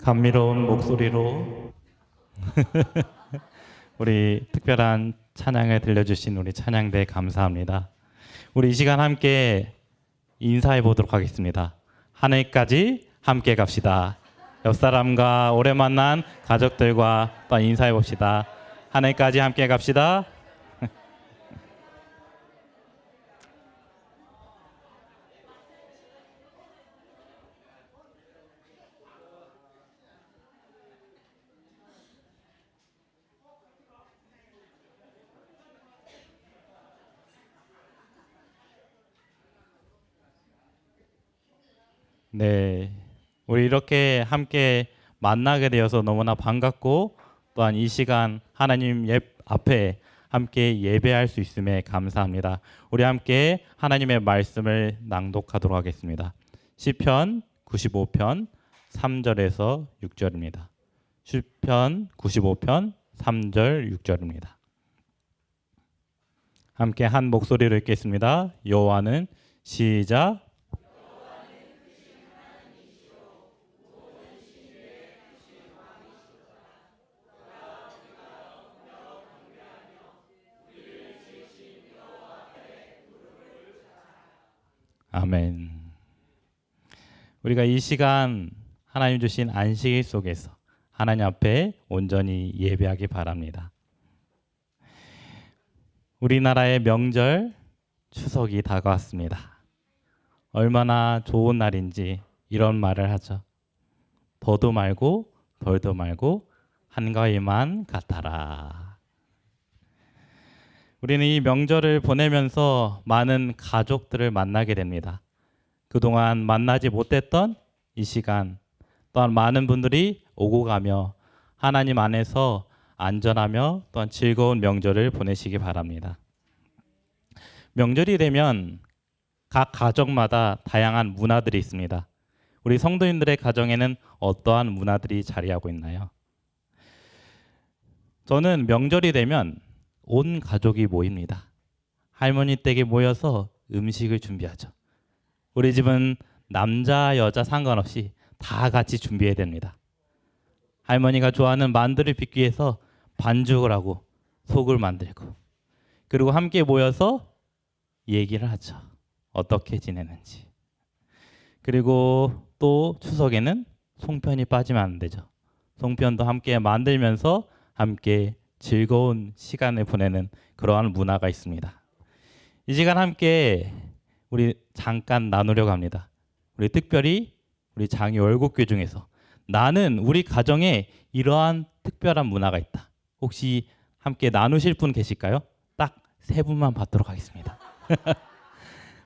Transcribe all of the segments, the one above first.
감미로운 목소리로 우리 특별한 찬양을 들려주신 우리 찬양대 감사합니다. 우리 이 시간 함께 인사해 보도록 하겠습니다. 하늘까지 함께 갑시다. 옆 사람과 오래 만난 가족들과 또 인사해 봅시다. 하늘까지 함께 갑시다. 네, 우리 이렇게 함께 만나게 되어서 너무나 반갑고 또한 이 시간 하나님 앞에 함께 예배할 수 있음에 감사합니다. 우리 함께 하나님의 말씀을 낭독하도록 하겠습니다. 시편 95편 3절에서 6절입니다. 시편 95편 3절 6절입니다. 함께 한 목소리로 읽겠습니다. 여호와는 시작. 아멘. 우리가 이 시간 하나님 주신 안식 속에서 하나님 앞에 온전히 예배하기 바랍니다. 우리나라의 명절 추석이 다가왔습니다. 얼마나 좋은 날인지 이런 말을 하죠. 더도 말고 덜도 말고 한가위만 같아라. 우리는 이 명절을 보내면서 많은 가족들을 만나게 됩니다. 그동안 만나지 못했던 이 시간 또한 많은 분들이 오고 가며 하나님 안에서 안전하며 또한 즐거운 명절을 보내시기 바랍니다. 명절이 되면 각 가정마다 다양한 문화들이 있습니다. 우리 성도님들의 가정에는 어떠한 문화들이 자리하고 있나요? 저는 명절이 되면 온 가족이 모입니다. 할머니 댁에 모여서 음식을 준비하죠. 우리 집은 남자 여자 상관없이 다 같이 준비해야 됩니다. 할머니가 좋아하는 만두를 빚기 위해서 반죽을 하고 속을 만들고 그리고 함께 모여서 얘기를 하죠. 어떻게 지내는지. 그리고 또 추석에는 송편이 빠지면 안 되죠. 송편도 함께 만들면서 함께 즐거운 시간을 보내는 그러한 문화가 있습니다. 이 시간 함께 우리 잠깐 나누려고 합니다. 우리 특별히 우리 장이 월곡교 중에서 나는 우리 가정에 이러한 특별한 문화가 있다. 혹시 함께 나누실 분 계실까요? 딱 3분만 받도록 하겠습니다.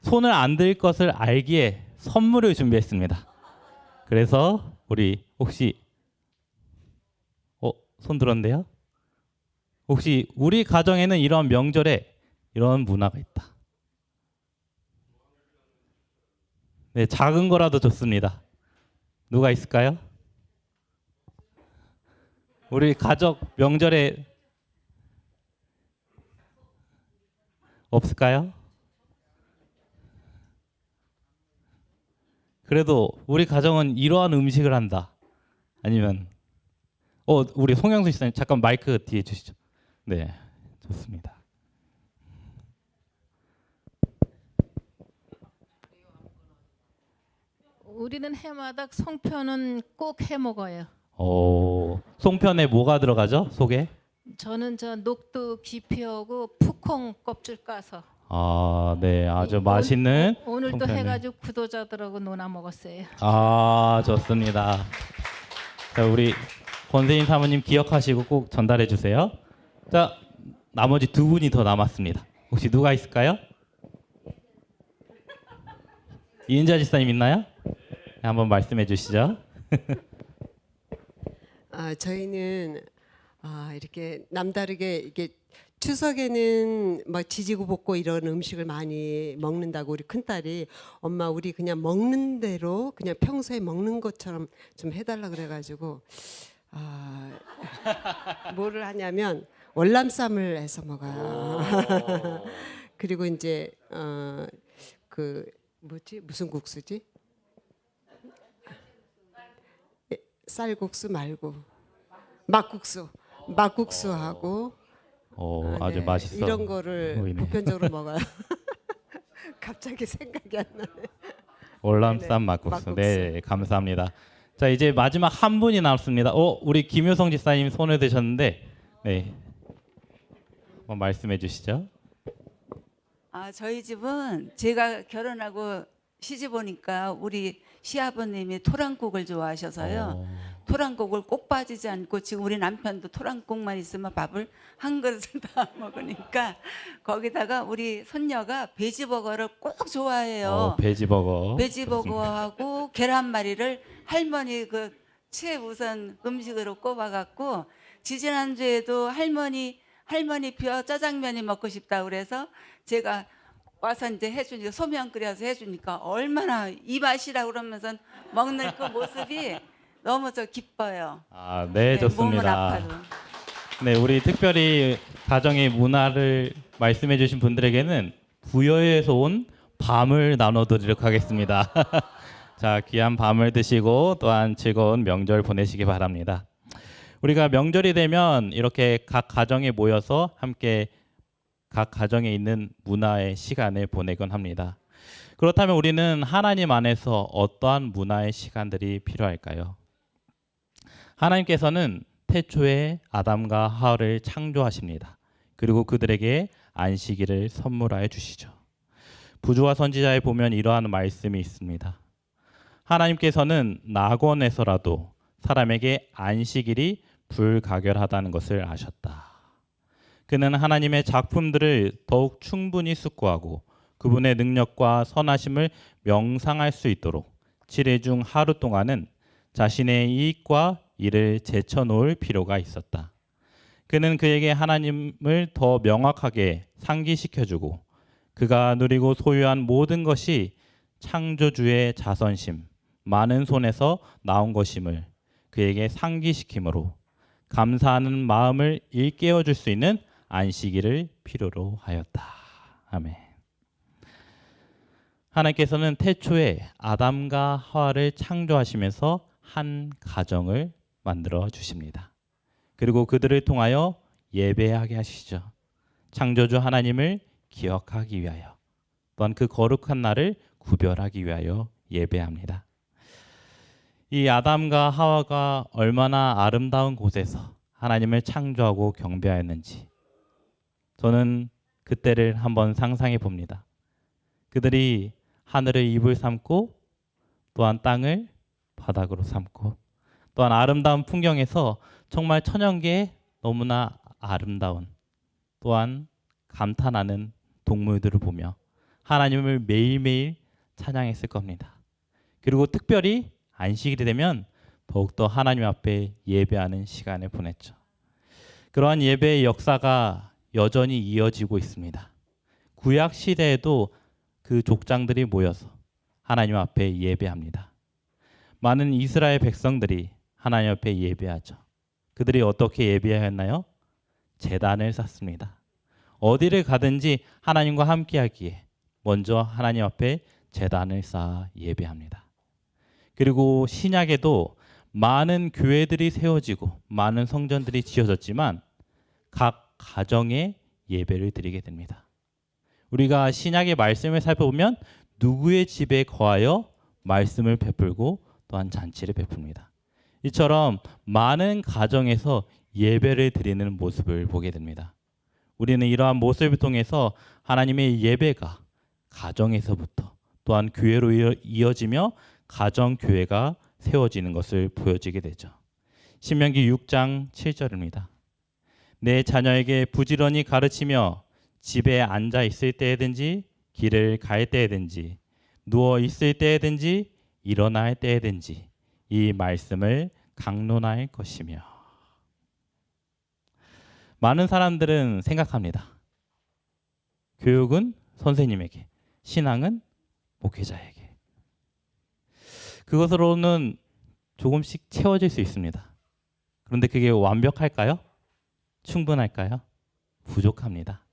손을 안 들 것을 알기에 선물을 준비했습니다. 그래서 우리 혹시 손 들었는데요? 혹시 우리 가정에는 이런 명절에 이런 문화가 있다. 네, 작은 거라도 좋습니다. 누가 있을까요? 우리 가족 명절에 없을까요? 그래도 우리 가정은 이러한 음식을 한다. 아니면 우리 송영수 씨님 잠깐 마이크 뒤에 주시죠. 네, 좋습니다. 우리는 해마다 송편은 꼭 해 먹어요. 송편에 뭐가 들어가죠? 속에? 저는 녹두 기피하고 푸콩 껍질 까서. 아, 네, 아주 맛있는 오늘도 송편을. 해가지고 구도자들하고 논아 먹었어요. 아, 좋습니다. 자, 우리 권세인 사모님 기억하시고 꼭 전달해 주세요. 자, 나머지 2분이 더 남았습니다. 혹시 누가 있을까요? 이은자 지사님 있나요? 네, 한번 말씀해 주시죠. 저희는 이렇게 남다르게 이게 추석에는 막 지지고 볶고 이런 음식을 많이 먹는다고 우리 큰딸이 엄마 우리 그냥 먹는 대로 그냥 평소에 먹는 것처럼 좀 해달라 그래가지고 뭐를 하냐면 월남쌈을 해서 먹어요. 그리고 이제 무슨 국수지? 쌀국수 말고 막국수하고 아주 네, 맛있어 이런 거를 보이네요. 보편적으로 먹어요. 갑자기 생각이 안 나네. 월남쌈 네네, 막국수. 막국수. 네, 감사합니다. 자, 이제 마지막 한 분이 남았습니다. 우리 김효성 집사님 손을 드셨는데, 네, 한번 말씀해 주시죠. 저희 집은 제가 결혼하고 시집 오니까 우리 시아버님이 토랑국을 좋아하셔서요. 토랑국을 꼭 빠지지 않고 지금 우리 남편도 토랑국만 있으면 밥을 한 그릇을 다 먹으니까 거기다가 우리 손녀가 돼지버거를 꼭 좋아해요. 돼지버거. 돼지버거하고 계란말이를 할머니 그 최우선 음식으로 꼽아갖고 지지난주에도 할머니 뼈 짜장면이 먹고 싶다 그래서 제가 와서 이제 해주니까 소면 끓여서 해주니까 얼마나 이 맛이라 그러면서 먹는 그 모습이 너무 저 기뻐요. 네, 몸은 좋습니다. 아파도. 네, 우리 특별히 가정의 문화를 말씀해 주신 분들에게는 부여에서 온 밤을 나눠드리도록 하겠습니다. 자, 귀한 밤을 드시고 또한 즐거운 명절 보내시기 바랍니다. 우리가 명절이 되면 이렇게 각 가정에 모여서 함께 각 가정에 있는 문화의 시간을 보내곤 합니다. 그렇다면 우리는 하나님 안에서 어떠한 문화의 시간들이 필요할까요? 하나님께서는 태초에 아담과 하와를 창조하십니다. 그리고 그들에게 안식일을 선물하여 주시죠. 부조와 선지자에 보면 이러한 말씀이 있습니다. 하나님께서는 낙원에서라도 사람에게 안식일이 불가결하다는 것을 아셨다. 그는 하나님의 작품들을 더욱 충분히 숙고하고 그분의 능력과 선하심을 명상할 수 있도록 7일 중 하루 동안은 자신의 이익과 일을 제쳐놓을 필요가 있었다. 그는 그에게 하나님을 더 명확하게 상기시켜주고 그가 누리고 소유한 모든 것이 창조주의 자선심, 많은 손에서 나온 것임을 그에게 상기시키므로 감사하는 마음을 일깨워 줄 수 있는 안식일을 필요로 하였다. 아멘. 하나님께서는 태초에 아담과 하와를 창조하시면서 한 가정을 만들어 주십니다. 그리고 그들을 통하여 예배하게 하시죠. 창조주 하나님을 기억하기 위하여 또한 그 거룩한 날을 구별하기 위하여 예배합니다. 이 아담과 하와가 얼마나 아름다운 곳에서 하나님을 창조하고 경배하였는지 저는 그때를 한번 상상해 봅니다. 그들이 하늘을 이불 삼고 또한 땅을 바닥으로 삼고 또한 아름다운 풍경에서 정말 천연계의 너무나 아름다운 또한 감탄하는 동물들을 보며 하나님을 매일매일 찬양했을 겁니다. 그리고 특별히 안식일이 되면 더욱더 하나님 앞에 예배하는 시간을 보냈죠. 그러한 예배의 역사가 여전히 이어지고 있습니다. 구약 시대에도 그 족장들이 모여서 하나님 앞에 예배합니다. 많은 이스라엘 백성들이 하나님 앞에 예배하죠. 그들이 어떻게 예배하였나요? 제단을 쌓습니다. 어디를 가든지 하나님과 함께하기에 먼저 하나님 앞에 제단을 쌓아 예배합니다. 그리고 신약에도 많은 교회들이 세워지고 많은 성전들이 지어졌지만 각 가정에 예배를 드리게 됩니다. 우리가 신약의 말씀을 살펴보면 누구의 집에 거하여 말씀을 베풀고 또한 잔치를 베풉니다. 이처럼 많은 가정에서 예배를 드리는 모습을 보게 됩니다. 우리는 이러한 모습을 통해서 하나님의 예배가 가정에서부터 또한 교회로 이어지며 가정교회가 세워지는 것을 보여지게 되죠. 신명기 6장 7절입니다. 내 자녀에게 부지런히 가르치며 집에 앉아 있을 때에든지 길을 갈 때에든지 누워 있을 때에든지 일어날 때에든지 이 말씀을 강론할 것이며. 많은 사람들은 생각합니다. 교육은 선생님에게, 신앙은 목회자에게. 그것으로는 조금씩 채워질 수 있습니다. 그런데 그게 완벽할까요? 충분할까요? 부족합니다.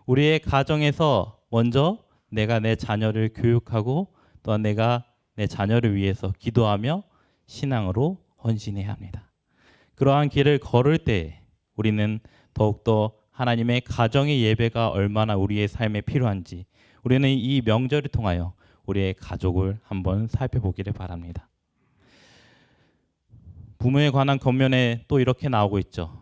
우리의 가정에서 먼저 내가 내 자녀를 교육하고 또한 내가 내 자녀를 위해서 기도하며 신앙으로 헌신해야 합니다. 그러한 길을 걸을 때 우리는 더욱더 하나님의 가정의 예배가 얼마나 우리의 삶에 필요한지 우리는 이 명절을 통하여 우리의 가족을 한번 살펴보기를 바랍니다. 부모에 관한 권면에 또 이렇게 나오고 있죠.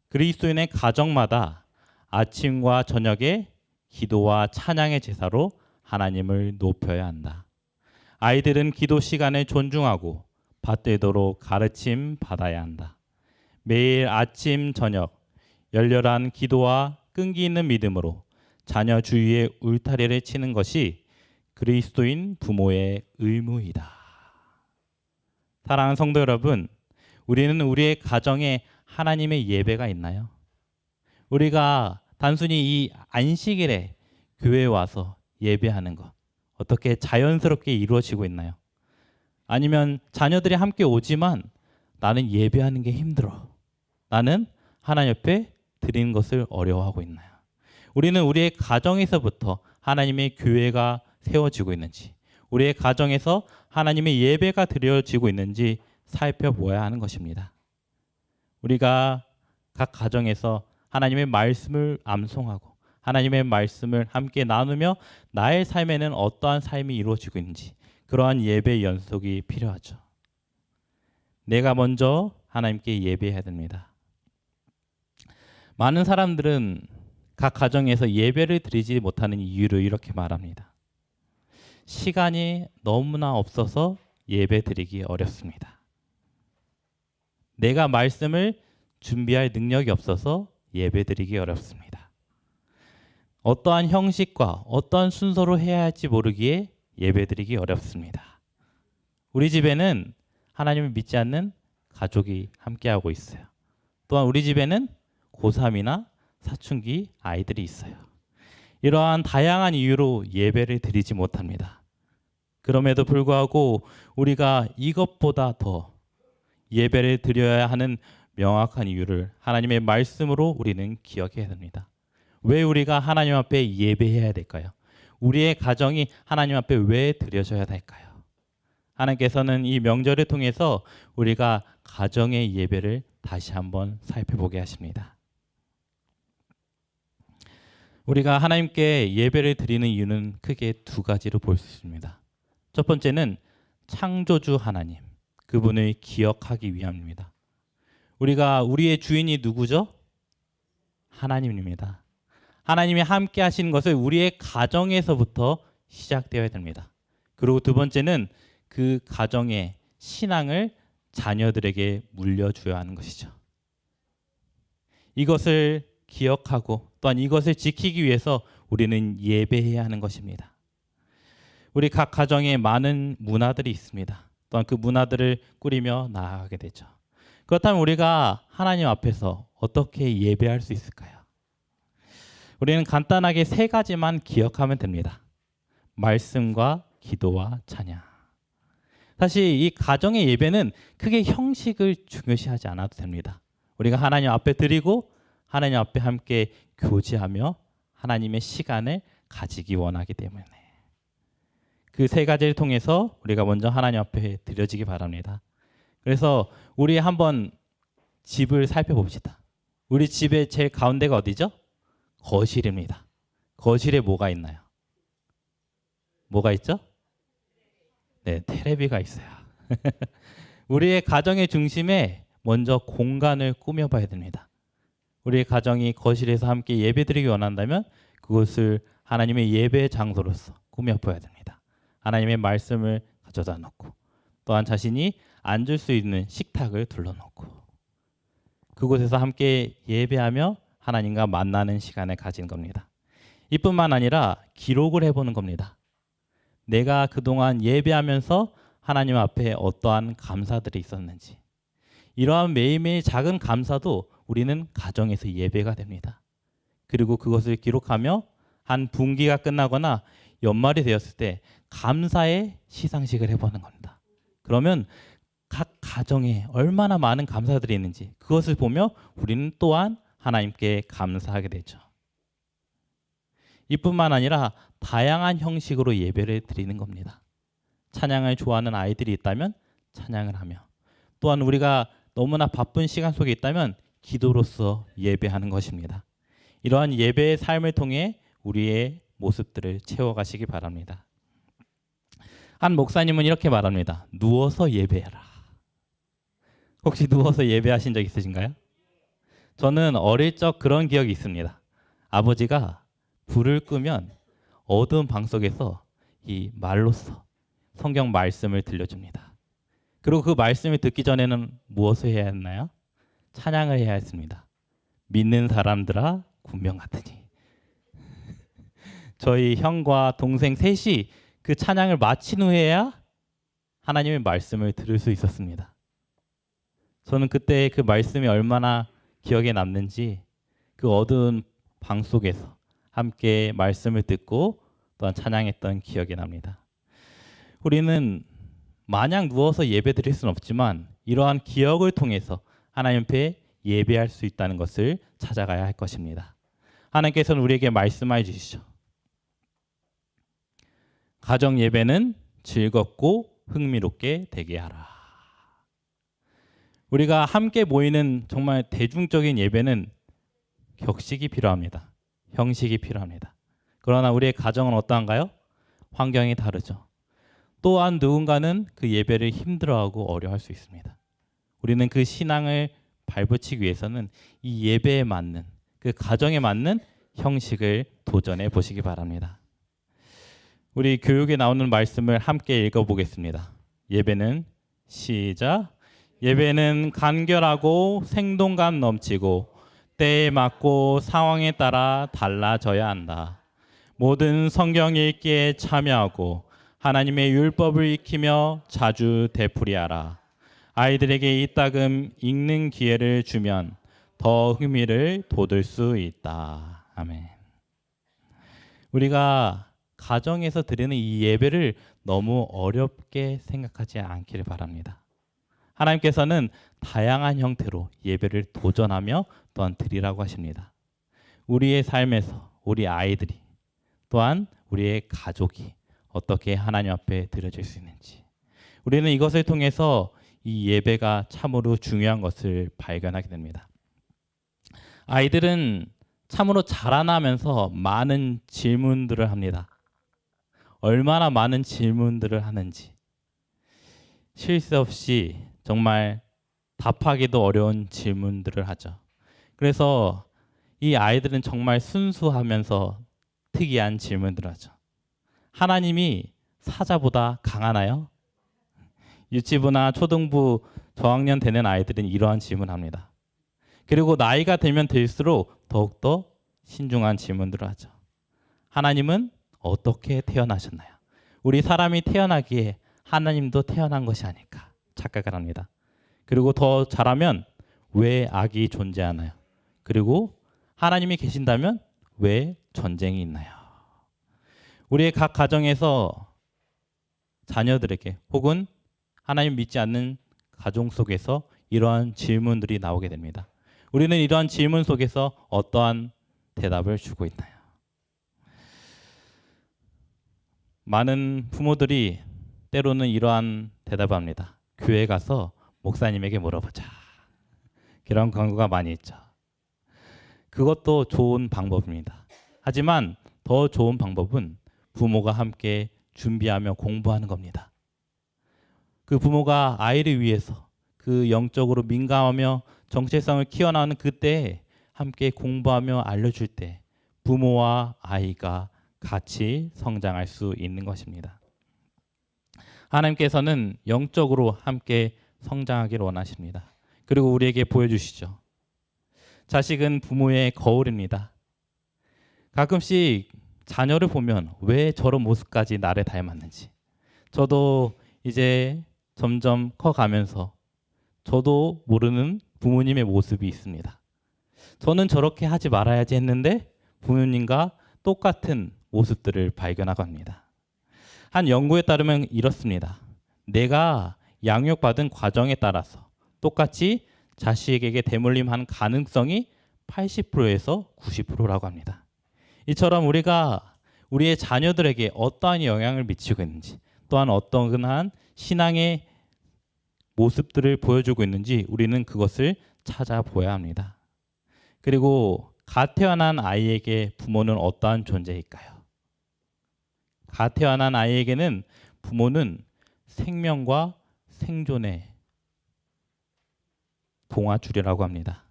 그리스도인의 가정마다 아침과 저녁에 기도와 찬양의 제사로 하나님을 높여야 한다. 아이들은 기도 시간을 존중하고 받되도록 가르침 받아야 한다. 매일 아침 저녁 열렬한 기도와 끈기 있는 믿음으로 자녀 주위에 울타리를 치는 것이 그리스도인 부모의 의무이다. 사랑하는 성도 여러분, 우리는 우리의 가정에 하나님의 예배가 있나요? 우리가 단순히 이 안식일에 교회에 와서 예배하는 것 어떻게 자연스럽게 이루어지고 있나요? 아니면 자녀들이 함께 오지만 나는 예배하는 게 힘들어. 나는 하나님 옆에 드리는 것을 어려워하고 있나요? 우리는 우리의 가정에서부터 하나님의 교회가 세워지고 있는지, 우리의 가정에서 하나님의 예배가 드려지고 있는지 살펴보아야 하는 것입니다. 우리가 각 가정에서 하나님의 말씀을 암송하고 하나님의 말씀을 함께 나누며 나의 삶에는 어떠한 삶이 이루어지고 있는지 그러한 예배 연속이 필요하죠. 내가 먼저 하나님께 예배해야 됩니다. 많은 사람들은 각 가정에서 예배를 드리지 못하는 이유를 이렇게 말합니다. 시간이 너무나 없어서 예배 드리기 어렵습니다. 내가 말씀을 준비할 능력이 없어서 예배 드리기 어렵습니다. 어떠한 형식과 어떠한 순서로 해야 할지 모르기에 예배 드리기 어렵습니다. 우리 집에는 하나님을 믿지 않는 가족이 함께하고 있어요. 또한 우리 집에는 고3이나 사춘기 아이들이 있어요. 이러한 다양한 이유로 예배를 드리지 못합니다. 그럼에도 불구하고 우리가 이것보다 더 예배를 드려야 하는 명확한 이유를 하나님의 말씀으로 우리는 기억해야 됩니다. 왜 우리가 하나님 앞에 예배해야 될까요? 우리의 가정이 하나님 앞에 왜 드려져야 될까요? 하나님께서는 이 명절을 통해서 우리가 가정의 예배를 다시 한번 살펴보게 하십니다. 우리가 하나님께 예배를 드리는 이유는 크게 두 가지로 볼 수 있습니다. 첫 번째는 창조주 하나님, 그분을 기억하기 위함입니다. 우리가 우리의 주인이 누구죠? 하나님입니다. 하나님이 함께 하시는 것을 우리의 가정에서부터 시작되어야 됩니다. 그리고 두 번째는 그 가정의 신앙을 자녀들에게 물려줘야 하는 것이죠. 이것을 기억하고 또한 이것을 지키기 위해서 우리는 예배해야 하는 것입니다. 우리 각 가정에 많은 문화들이 있습니다. 또한 그 문화들을 꾸리며 나아가게 되죠. 그렇다면 우리가 하나님 앞에서 어떻게 예배할 수 있을까요? 우리는 간단하게 세 가지만 기억하면 됩니다. 말씀과 기도와 찬양. 사실 이 가정의 예배는 크게 형식을 중요시하지 않아도 됩니다. 우리가 하나님 앞에 드리고 하나님 앞에 함께 교제하며 하나님의 시간을 가지기 원하기 때문에 그 세 가지를 통해서 우리가 먼저 하나님 앞에 드려지기 바랍니다. 그래서 우리 한번 집을 살펴봅시다. 우리 집의 제일 가운데가 어디죠? 거실입니다. 거실에 뭐가 있나요? 뭐가 있죠? 네, 테레비가 있어요. 우리의 가정의 중심에 먼저 공간을 꾸며봐야 됩니다. 우리의 가정이 거실에서 함께 예배드리기 원한다면 그것을 하나님의 예배 장소로서 꾸며봐야 됩니다. 하나님의 말씀을 가져다 놓고 또한 자신이 앉을 수 있는 식탁을 둘러놓고 그곳에서 함께 예배하며 하나님과 만나는 시간을 가진 겁니다. 이뿐만 아니라 기록을 해보는 겁니다. 내가 그동안 예배하면서 하나님 앞에 어떠한 감사들이 있었는지 이러한 매일매일 작은 감사도 우리는 가정에서 예배가 됩니다. 그리고 그것을 기록하며 한 분기가 끝나거나 연말이 되었을 때 감사의 시상식을 해보는 겁니다. 그러면 각 가정에 얼마나 많은 감사들이 있는지 그것을 보며 우리는 또한 하나님께 감사하게 되죠. 이뿐만 아니라 다양한 형식으로 예배를 드리는 겁니다. 찬양을 좋아하는 아이들이 있다면 찬양을 하며 또한 우리가 너무나 바쁜 시간 속에 있다면 기도로서 예배하는 것입니다. 이러한 예배의 삶을 통해 우리의 모습들을 채워가시기 바랍니다. 한 목사님은 이렇게 말합니다. 누워서 예배해라. 혹시 누워서 예배하신 적 있으신가요? 저는 어릴 적 그런 기억이 있습니다. 아버지가 불을 끄면 어두운 방 속에서 이 말로써 성경 말씀을 들려줍니다. 그리고 그 말씀을 듣기 전에는 무엇을 해야 했나요? 찬양을 해야 했습니다. 믿는 사람들아 군명하더니. 저희 형과 동생 셋이 그 찬양을 마친 후에야 하나님의 말씀을 들을 수 있었습니다. 저는 그때 그 말씀이 얼마나 기억에 남는지 그 어두운 방 속에서 함께 말씀을 듣고 또한 찬양했던 기억이 납니다. 우리는 마냥 누워서 예배 드릴 수는 없지만 이러한 기억을 통해서 하나님 앞에 예배할 수 있다는 것을 찾아가야 할 것입니다. 하나님께서는 우리에게 말씀해 주시죠. 가정 예배는 즐겁고 흥미롭게 되게 하라. 우리가 함께 모이는 정말 대중적인 예배는 격식이 필요합니다. 형식이 필요합니다. 그러나 우리의 가정은 어떠한가요? 환경이 다르죠. 또한 누군가는 그 예배를 힘들어하고 어려워할 수 있습니다. 우리는 그 신앙을 발붙이기 위해서는 이 예배에 맞는 그 가정에 맞는 형식을 도전해 보시기 바랍니다. 우리 교육에 나오는 말씀을 함께 읽어보겠습니다. 예배는 시작. 예배는 간결하고 생동감 넘치고 때에 맞고 상황에 따라 달라져야 한다. 모든 성경 읽기에 참여하고 하나님의 율법을 익히며 자주 되풀이하라. 아이들에게 이따금 읽는 기회를 주면 더 흥미를 돋을 수 있다. 아멘. 우리가 가정에서 드리는 이 예배를 너무 어렵게 생각하지 않기를 바랍니다. 하나님께서는 다양한 형태로 예배를 도전하며 또한 드리라고 하십니다. 우리의 삶에서 우리 아이들이 또한 우리의 가족이 어떻게 하나님 앞에 드려질 수 있는지 우리는 이것을 통해서 이 예배가 참으로 중요한 것을 발견하게 됩니다. 아이들은 참으로 자라나면서 많은 질문들을 합니다. 얼마나 많은 질문들을 하는지 쉴 새 없이 정말 답하기도 어려운 질문들을 하죠. 그래서 이 아이들은 정말 순수하면서 특이한 질문들을 하죠. 하나님이 사자보다 강하나요? 유치부나 초등부 저학년 되는 아이들은 이러한 질문을 합니다. 그리고 나이가 들면 들수록 더욱더 신중한 질문들을 하죠. 하나님은 어떻게 태어나셨나요? 우리 사람이 태어나기에 하나님도 태어난 것이 아닐까 착각을 합니다. 그리고 더 잘하면 왜 악이 존재하나요? 그리고 하나님이 계신다면 왜 전쟁이 있나요? 우리의 각 가정에서 자녀들에게 혹은 하나님 믿지 않는 가정 속에서 이러한 질문들이 나오게 됩니다. 우리는 이러한 질문 속에서 어떠한 대답을 주고 있나요? 많은 부모들이 때로는 이러한 대답을 합니다. 교회 가서 목사님에게 물어보자. 그런 광고가 많이 있죠. 그것도 좋은 방법입니다. 하지만 더 좋은 방법은 부모가 함께 준비하며 공부하는 겁니다. 그 부모가 아이를 위해서 그 영적으로 민감하며 정체성을 키워나가는 그때에 함께 공부하며 알려줄 때 부모와 아이가 같이 성장할 수 있는 것입니다. 하나님께서는 영적으로 함께 성장하기를 원하십니다. 그리고 우리에게 보여주시죠. 자식은 부모의 거울입니다. 가끔씩 자녀를 보면 왜 저런 모습까지 나를 닮았는지 저도 이제 점점 커가면서 저도 모르는 부모님의 모습이 있습니다. 저는 저렇게 하지 말아야지 했는데 부모님과 똑같은 모습들을 발견하고 합니다. 한 연구에 따르면 이렇습니다. 내가 양육받은 과정에 따라서 똑같이 자식에게 대물림한 가능성이 80%에서 90%라고 합니다. 이처럼 우리가 우리의 자녀들에게 어떠한 영향을 미치고 있는지 또한 어떠한 신앙의 모습들을 보여주고 있는지 우리는 그것을 찾아보아야 합니다. 그리고 갓 태어난 아이에게 부모는 어떠한 존재일까요? 갓 태어난 아이에게는 부모는 생명과 생존의 동아줄이라고 합니다.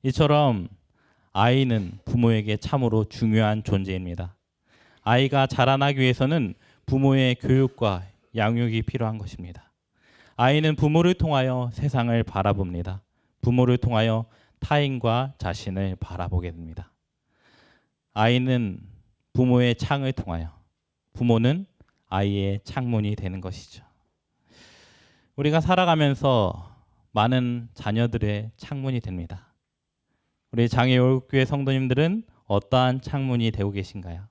이처럼 아이는 부모에게 참으로 중요한 존재입니다. 아이가 자라나기 위해서는 부모의 교육과 양육이 필요한 것입니다. 아이는 부모를 통하여 세상을 바라봅니다. 부모를 통하여 타인과 자신을 바라보게 됩니다. 아이는 부모의 창을 통하여, 부모는 아이의 창문이 되는 것이죠. 우리가 살아가면서 많은 자녀들의 창문이 됩니다. 우리 장애월교회 성도님들은 어떠한 창문이 되고 계신가요?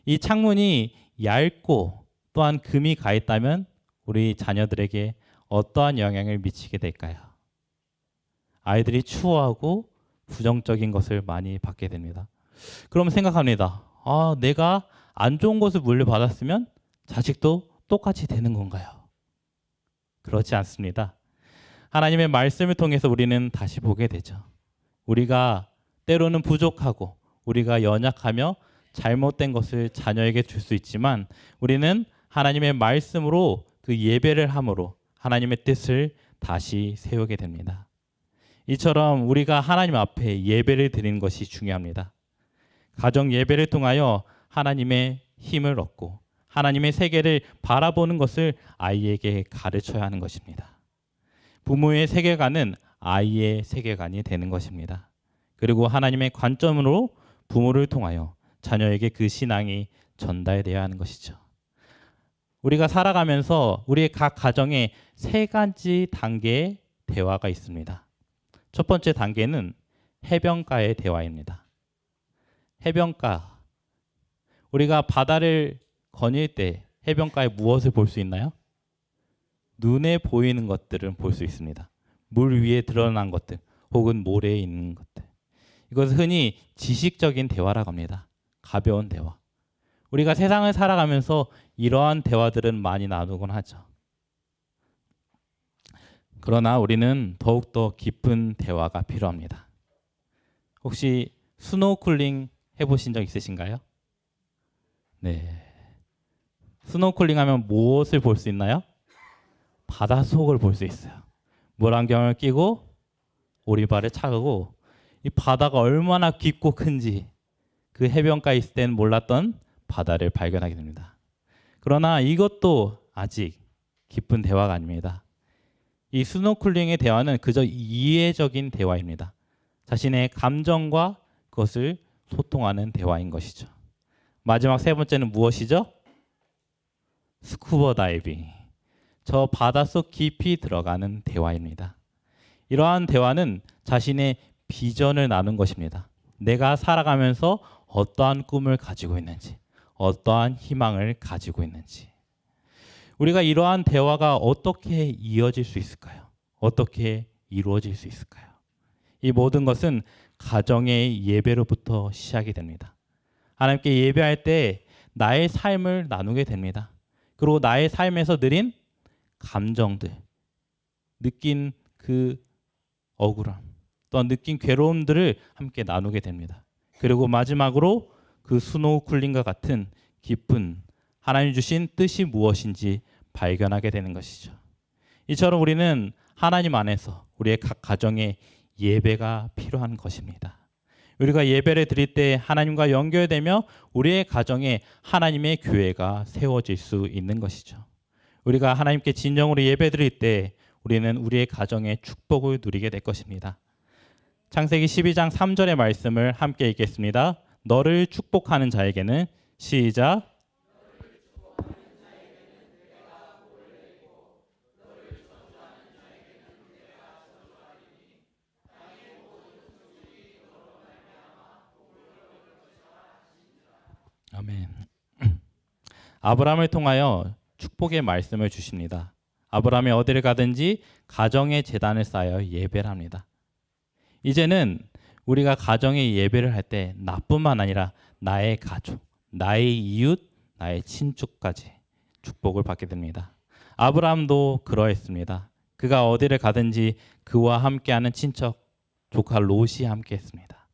이 창문이 얇고 또한 금이 가 있다면 우리 자녀들에게 어떠한 영향을 미치게 될까요? 아이들이 추워하고 부정적인 것을 많이 받게 됩니다. 그럼 생각합니다. 내가 안 좋은 것을 물려받았으면 자식도 똑같이 되는 건가요? 그렇지 않습니다. 하나님의 말씀을 통해서 우리는 다시 보게 되죠. 우리가 때로는 부족하고 우리가 연약하며 잘못된 것을 자녀에게 줄 수 있지만 우리는 하나님의 말씀으로 그 예배를 함으로 하나님의 뜻을 다시 세우게 됩니다. 이처럼 우리가 하나님 앞에 예배를 드리는 것이 중요합니다. 가정 예배를 통하여 하나님의 힘을 얻고 하나님의 세계를 바라보는 것을 아이에게 가르쳐야 하는 것입니다. 부모의 세계관은 아이의 세계관이 되는 것입니다. 그리고 하나님의 관점으로 부모를 통하여 자녀에게 그 신앙이 전달되어야 하는 것이죠. 우리가 살아가면서 우리의 각 가정에 세 가지 단계의 대화가 있습니다. 첫 번째 단계는 해변가의 대화입니다. 해변가. 우리가 바다를 거닐 때 해변가에 무엇을 볼 수 있나요? 눈에 보이는 것들은 볼 수 있습니다. 물 위에 드러난 것들 혹은 모래에 있는 것들. 이것을 흔히 지식적인 대화라고 합니다. 가벼운 대화. 우리가 세상을 살아가면서 이러한 대화들은 많이 나누곤 하죠. 그러나 우리는 더욱더 깊은 대화가 필요합니다. 혹시 스노클링 해보신 적 있으신가요? 네. 스노클링 하면 무엇을 볼 수 있나요? 바닷속을 볼 수 있어요. 물안경을 끼고 오리발을 차고 이 바다가 얼마나 깊고 큰지 그 해변가에 있을 때는 몰랐던 바다를 발견하게 됩니다. 그러나 이것도 아직 깊은 대화가 아닙니다. 이 스노클링의 대화는 그저 이해적인 대화입니다. 자신의 감정과 그것을 소통하는 대화인 것이죠. 마지막 세 번째는 무엇이죠? 스쿠버 다이빙. 저 바닷속 깊이 들어가는 대화입니다. 이러한 대화는 자신의 비전을 나눈 것입니다. 내가 살아가면서 어떠한 꿈을 가지고 있는지, 어떠한 희망을 가지고 있는지. 우리가 이러한 대화가 어떻게 이어질 수 있을까요? 어떻게 이루어질 수 있을까요? 이 모든 것은 가정의 예배로부터 시작이 됩니다. 하나님께 예배할 때 나의 삶을 나누게 됩니다. 그리고 나의 삶에서 느낀 감정들, 느낀 그 억울함, 또한 느낀 괴로움들을 함께 나누게 됩니다. 그리고 마지막으로 그 스노우쿨링과 같은 깊은 하나님 주신 뜻이 무엇인지 발견하게 되는 것이죠. 이처럼 우리는 하나님 안에서 우리의 각 가정에 예배가 필요한 것입니다. 우리가 예배를 드릴 때 하나님과 연결되며 우리의 가정에 하나님의 교회가 세워질 수 있는 것이죠. 우리가 하나님께 진정으로 예배 드릴 때 우리는 우리의 가정의 축복을 누리게 될 것입니다. 창세기 12장 3절의 말씀을 함께 읽겠습니다. 너를 축복하는 자에게는 시작. 아멘. 아브라함을 통하여 축복의 말씀을 주십니다. 아브라함이 어디를 가든지 가정의 제단을 쌓여 예배를 합니다. 이제는 우리가 가정의 예배를 할 때 나뿐만 아니라 나의 가족, 나의 이웃, 나의 친족까지 축복을 받게 됩니다. 아브라함도 그러했습니다. 그가 어디를 가든지 그와 함께하는 친척 조카 롯이 함께했습니다.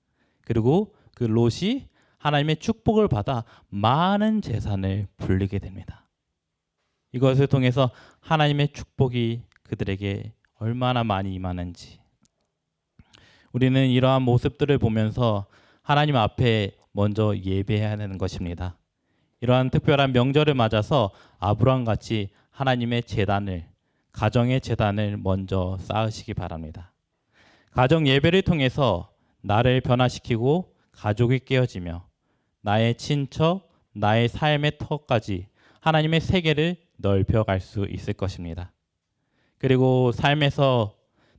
그리고 그 롯이 하나님의 축복을 받아 많은 재산을 불리게 됩니다. 이것을 통해서 하나님의 축복이 그들에게 얼마나 많이 임하는지 우리는 이러한 모습들을 보면서 하나님 앞에 먼저 예배해야 하는 것입니다. 이러한 특별한 명절을 맞아서 아브라함 같이 하나님의 제단을 가정의 제단을 먼저 쌓으시기 바랍니다. 가정 예배를 통해서 나를 변화시키고 가족이 깨어지며 나의 친척, 나의 삶의 터까지 하나님의 세계를 넓혀갈 수 있을 것입니다. 그리고 삶에서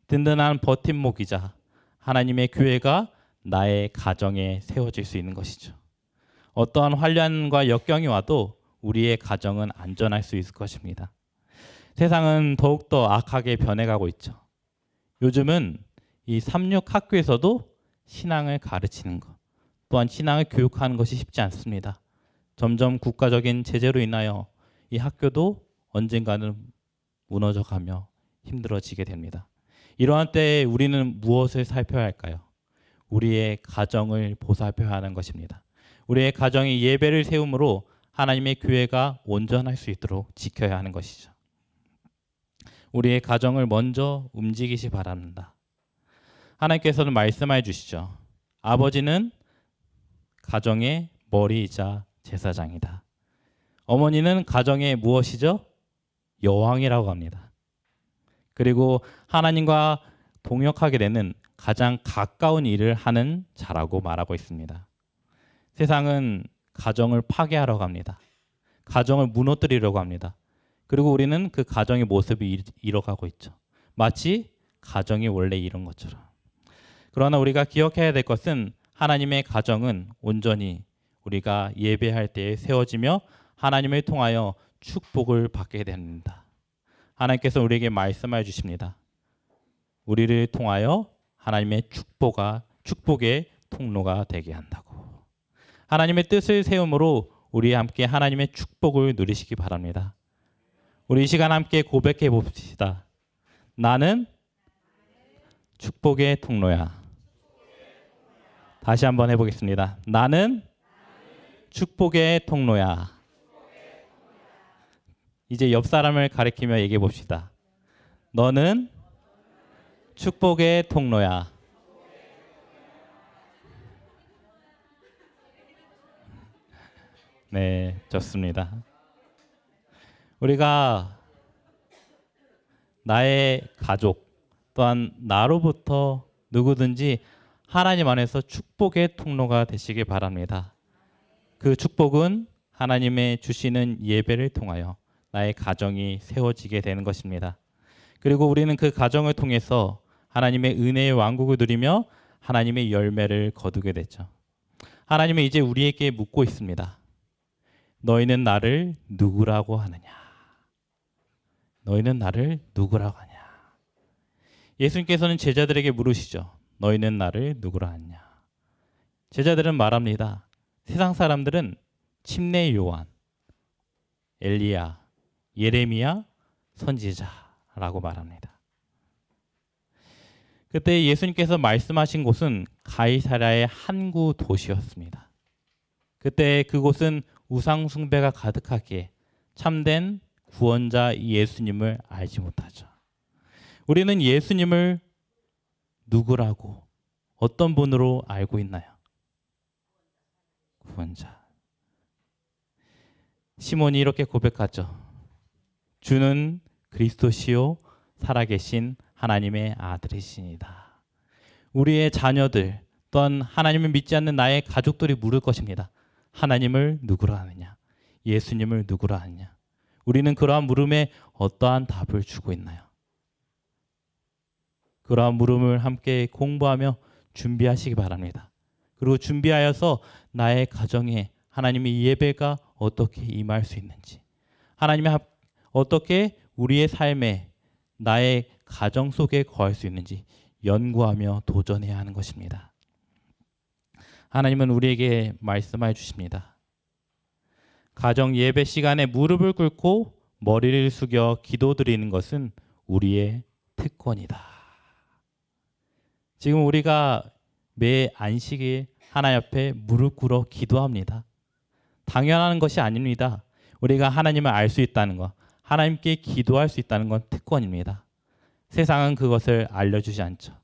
든든한 버팀목이자 하나님의 교회가 나의 가정에 세워질 수 있는 것이죠. 어떠한 환난과 역경이 와도 우리의 가정은 안전할 수 있을 것입니다. 세상은 더욱더 악하게 변해가고 있죠. 요즘은 이 삼육학교에서도 신앙을 가르치는 것, 또한 신앙을 교육하는 것이 쉽지 않습니다. 점점 국가적인 제재로 인하여 이 학교도 언젠가는 무너져가며 힘들어지게 됩니다. 이러한 때에 우리는 무엇을 살펴야 할까요? 우리의 가정을 보살펴야 하는 것입니다. 우리의 가정이 예배를 세움으로 하나님의 교회가 온전할 수 있도록 지켜야 하는 것이죠. 우리의 가정을 먼저 움직이시 바랍니다. 하나님께서는 말씀해 주시죠. 아버지는 가정의 머리이자 제사장이다. 어머니는 가정의 무엇이죠? 여왕이라고 합니다. 그리고 하나님과 동역하게 되는 가장 가까운 일을 하는 자라고 말하고 있습니다. 세상은 가정을 파괴하려고 합니다. 가정을 무너뜨리려고 합니다. 그리고 우리는 그 가정의 모습을 잃어가고 있죠. 마치 가정이 원래 이런 것처럼. 그러나 우리가 기억해야 될 것은 하나님의 가정은 온전히 우리가 예배할 때에 세워지며 하나님을 통하여 축복을 받게 됩니다. 하나님께서 우리에게 말씀해 주십니다. 우리를 통하여 하나님의 축복의 통로가 되게 한다고. 하나님의 뜻을 세움으로 우리 함께 하나님의 축복을 누리시기 바랍니다. 우리 이 시간 함께 고백해 봅시다. 나는 축복의 통로야. 다시 한번 해보겠습니다. 나는 축복의 통로야. 이제 옆 사람을 가리키며 얘기해 봅시다. 너는 축복의 통로야. 네, 좋습니다. 우리가 나의 가족 또한 나로부터 누구든지 하나님 안에서 축복의 통로가 되시기 바랍니다. 그 축복은 하나님의 주시는 예배를 통하여 나의 가정이 세워지게 되는 것입니다. 그리고 우리는 그 가정을 통해서 하나님의 은혜의 왕국을 누리며 하나님의 열매를 거두게 되죠. 하나님은 이제 우리에게 묻고 있습니다. 너희는 나를 누구라고 하느냐? 너희는 나를 누구라고 하냐? 예수님께서는 제자들에게 물으시죠. 너희는 나를 누구라 하냐? 제자들은 말합니다. 세상 사람들은 침례 요한, 엘리야, 예레미야, 선지자라고 말합니다. 그때 예수님께서 말씀하신 곳은 가이사랴의 항구 도시였습니다. 그때 그곳은 우상 숭배가 가득하기에 참된 구원자 예수님을 알지 못하죠. 우리는 예수님을 누구라고 어떤 분으로 알고 있나요? 구원자. 시몬이 이렇게 고백하죠. 주는 그리스도시요 살아계신 하나님의 아들이시니다. 우리의 자녀들 또한 하나님을 믿지 않는 나의 가족들이 물을 것입니다. 하나님을 누구라 하느냐? 예수님을 누구라 하느냐? 우리는 그러한 물음에 어떠한 답을 주고 있나요? 그러한 물음을 함께 공부하며 준비하시기 바랍니다. 그리고 준비하여서 나의 가정에 하나님의 예배가 어떻게 임할 수 있는지, 하나님이 어떻게 우리의 삶에 나의 가정 속에 거할 수 있는지 연구하며 도전해야 하는 것입니다. 하나님은 우리에게 말씀해 주십니다. 가정 예배 시간에 무릎을 꿇고 머리를 숙여 기도드리는 것은 우리의 특권이다. 지금 우리가 매 안식일 하나님 앞에 무릎 꿇어 기도합니다. 당연한 것이 아닙니다. 우리가 하나님을 알 수 있다는 것, 하나님께 기도할 수 있다는 건 특권입니다. 세상은 그것을 알려주지 않죠.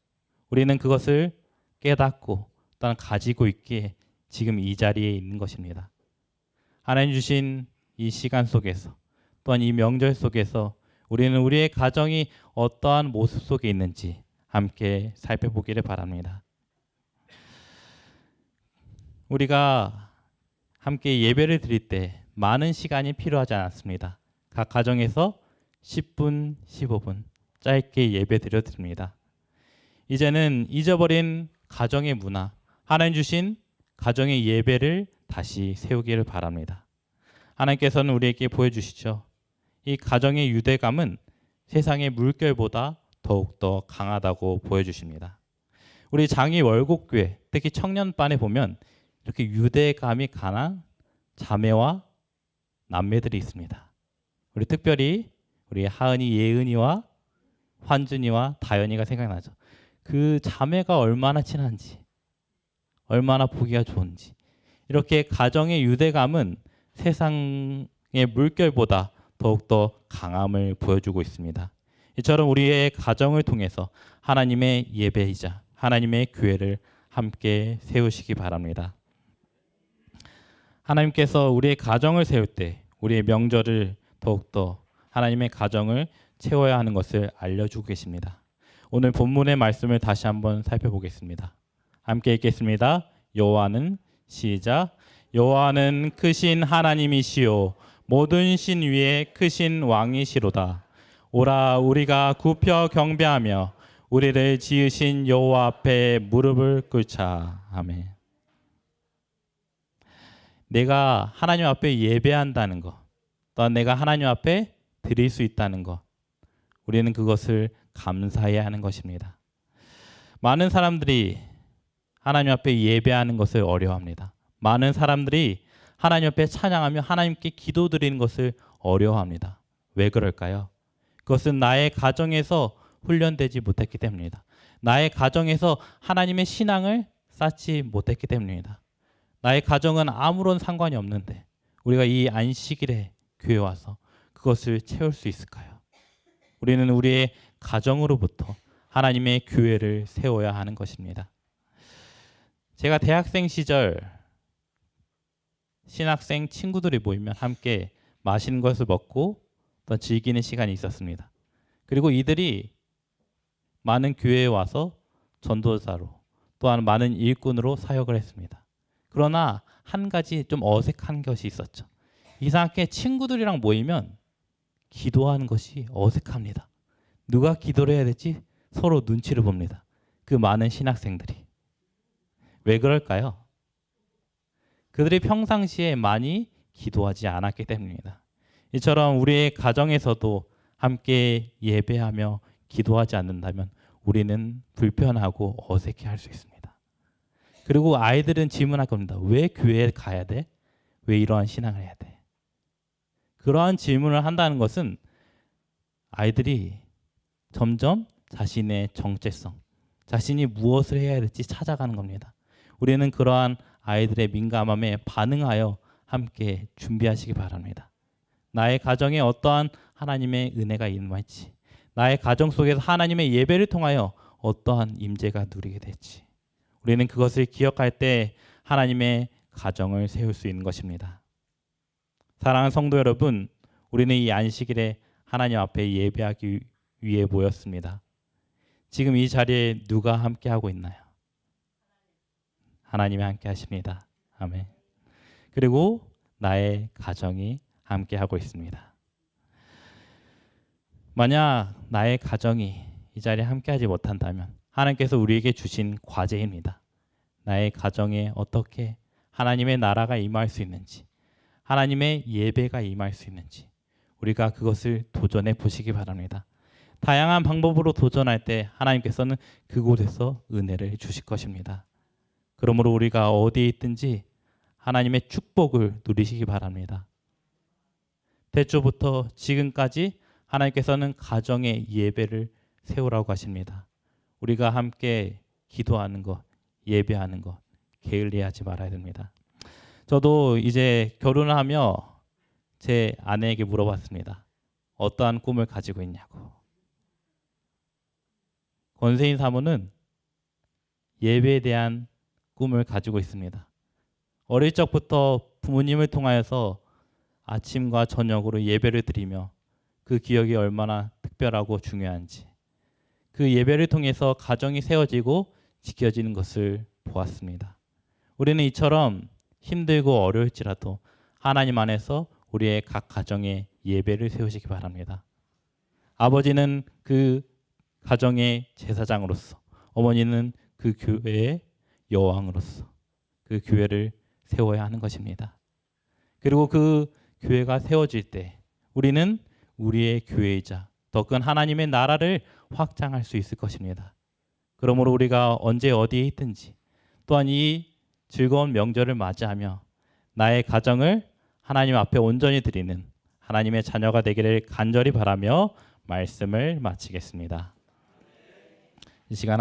우리는 그것을 깨닫고 또한 가지고 있기에 지금 이 자리에 있는 것입니다. 하나님 주신 이 시간 속에서 또한 이 명절 속에서 우리는 우리의 가정이 어떠한 모습 속에 있는지 함께 살펴보기를 바랍니다. 우리가 함께 예배를 드릴 때 많은 시간이 필요하지 않았습니다. 각 가정에서 10분, 15분 짧게 예배 드립니다. 이제는 잊어버린 가정의 문화, 하나님 주신 가정의 예배를 다시 세우기를 바랍니다. 하나님께서는 우리에게 보여주시죠. 이 가정의 유대감은 세상의 물결보다 더욱더 강하다고 보여주십니다. 우리 장이 월곡교회, 특히 청년반에 보면 이렇게 유대감이 강한 자매와 남매들이 있습니다. 우리 특별히 우리 하은이, 예은이와 환준이와 다현이가 생각나죠. 그 자매가 얼마나 친한지, 얼마나 보기가 좋은지. 이렇게 가정의 유대감은 세상의 물결보다 더욱더 강함을 보여주고 있습니다. 이처럼 우리의 가정을 통해서 하나님의 예배이자 하나님의 교회를 함께 세우시기 바랍니다. 하나님께서 우리의 가정을 세울 때 우리의 명절을 더욱더 하나님의 가정을 채워야 하는 것을 알려주고 계십니다. 오늘 본문의 말씀을 다시 한번 살펴보겠습니다. 함께 읽겠습니다. 여호와는 시작. 여호와는 크신 하나님이시요 모든 신 위에 크신 왕이시로다. 오라 우리가 굽혀 경배하며 우리를 지으신 여호와 앞에 무릎을 꿇자. 아멘. 내가 하나님 앞에 예배한다는 것, 또한 내가 하나님 앞에 드릴 수 있다는 것, 우리는 그것을 감사해야 하는 것입니다. 많은 사람들이 하나님 앞에 예배하는 것을 어려워합니다. 많은 사람들이 하나님 앞에 찬양하며 하나님께 기도드리는 것을 어려워합니다. 왜 그럴까요? 그것은 나의 가정에서 훈련되지 못했기 때문입니다. 나의 가정에서 하나님의 신앙을 쌓지 못했기 때문입니다. 나의 가정은 아무런 상관이 없는데 우리가 이 안식일에 교회 와서 그것을 채울 수 있을까요? 우리는 우리의 가정으로부터 하나님의 교회를 세워야 하는 것입니다. 제가 대학생 시절 신학생 친구들이 모이면 함께 맛있는 것을 먹고 또 즐기는 시간이 있었습니다. 그리고 이들이 많은 교회에 와서 전도자로 또한 많은 일꾼으로 사역을 했습니다. 그러나 한 가지 좀 어색한 것이 있었죠. 이상하게 친구들이랑 모이면 기도하는 것이 어색합니다. 누가 기도를 해야 될지 서로 눈치를 봅니다. 그 많은 신학생들이. 왜 그럴까요? 그들이 평상시에 많이 기도하지 않았기 때문입니다. 이처럼 우리의 가정에서도 함께 예배하며 기도하지 않는다면 우리는 불편하고 어색해할 수 있습니다. 그리고 아이들은 질문할 겁니다. 왜 교회에 가야 돼? 왜 이러한 신앙을 해야 돼? 그러한 질문을 한다는 것은 아이들이 점점 자신의 정체성, 자신이 무엇을 해야 될지 찾아가는 겁니다. 우리는 그러한 아이들의 민감함에 반응하여 함께 준비하시기 바랍니다. 나의 가정에 어떠한 하나님의 은혜가 임할지, 나의 가정 속에서 하나님의 예배를 통하여 어떠한 임재가 누리게 될지, 우리는 그것을 기억할 때 하나님의 가정을 세울 수 있는 것입니다. 사랑하는 성도 여러분, 우리는 이 안식일에 하나님 앞에 예배하기 위해 모였습니다. 지금 이 자리에 누가 함께 하고 있나요? 하나님이 함께 하십니다. 아멘. 그리고 나의 가정이 함께 하고 있습니다. 만약 나의 가정이 이 자리에 함께 하지 못한다면 하나님께서 우리에게 주신 과제입니다. 나의 가정에 어떻게 하나님의 나라가 임할 수 있는지, 하나님의 예배가 임할 수 있는지 우리가 그것을 도전해 보시기 바랍니다. 다양한 방법으로 도전할 때 하나님께서는 그곳에서 은혜를 주실 것입니다. 그러므로 우리가 어디에 있든지 하나님의 축복을 누리시기 바랍니다. 대초부터 지금까지 하나님께서는 가정의 예배를 세우라고 하십니다. 우리가 함께 기도하는 것, 예배하는 것 게을리하지 말아야 됩니다. 저도 이제 결혼을 하며 제 아내에게 물어봤습니다. 어떠한 꿈을 가지고 있냐고. 권세인 사모는 예배에 대한 꿈을 가지고 있습니다. 어릴 적부터 부모님을 통하여서 아침과 저녁으로 예배를 드리며 그 기억이 얼마나 특별하고 중요한지, 그 예배를 통해서 가정이 세워지고 지켜지는 것을 보았습니다. 우리는 이처럼 힘들고 어려울지라도 하나님 안에서 우리의 각 가정에 예배를 세우시기 바랍니다. 아버지는 그 가정의 제사장으로서, 어머니는 그 교회의 여왕으로서 그 교회를 세워야 하는 것입니다. 그리고 그 교회가 세워질 때 우리는 우리의 교회이자 더 큰 하나님의 나라를 확장할 수 있을 것입니다. 그러므로 우리가 언제 어디에 있든지, 또한 이 즐거운 명절을 맞이하며 나의 가정을 하나님 앞에 온전히 드리는 하나님의 자녀가 되기를 간절히 바라며 말씀을 마치겠습니다. 이 시간